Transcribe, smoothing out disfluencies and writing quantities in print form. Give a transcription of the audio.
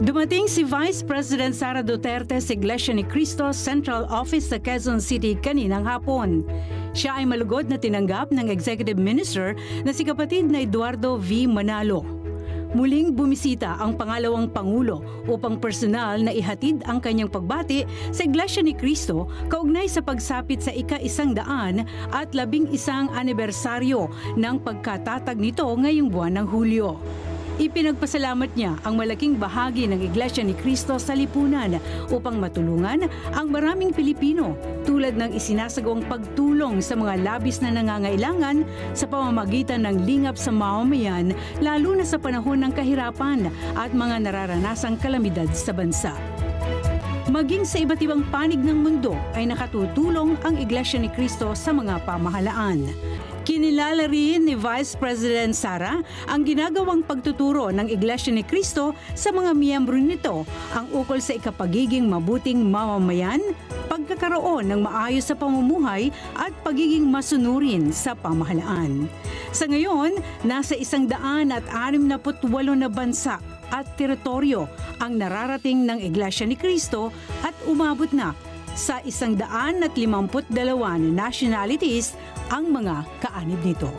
Dumating si Vice President Sara Duterte sa Iglesia ni Cristo Central Office sa Quezon City kaninang hapon. Siya ay malugod na tinanggap ng Executive Minister na si kapatid na Eduardo V. Manalo. Muling bumisita ang pangalawang Pangulo upang personal na ihatid ang kanyang pagbati sa Iglesia ni Cristo kaugnay sa pagsapit sa ika-100 at 11 anibersaryo ng pagkatatag nito ngayong buwan ng Hulyo. Ipinagpasalamat niya ang malaking bahagi ng Iglesia ni Cristo sa lipunan upang matulungan ang maraming Pilipino tulad ng isinasagawang pagtulong sa mga labis na nangangailangan sa pamamagitan ng lingap sa mamamayan lalo na sa panahon ng kahirapan at mga nararanasang kalamidad sa bansa. Maging sa iba't ibang panig ng mundo ay nakatutulong ang Iglesia ni Cristo sa mga pamahalaan. Kinilala rin ni Vice President Sara ang ginagawang pagtuturo ng Iglesia ni Cristo sa mga miyembro nito ang ukol sa ikapagiging mabuting mamamayan, pagkakaroon ng maayos sa pamumuhay at pagiging masunurin sa pamahalaan. Sa ngayon, nasa 168 na bansa at teritoryo ang nararating ng Iglesia ni Cristo at umabot na sa 152 nationalities ang mga kaanib nito.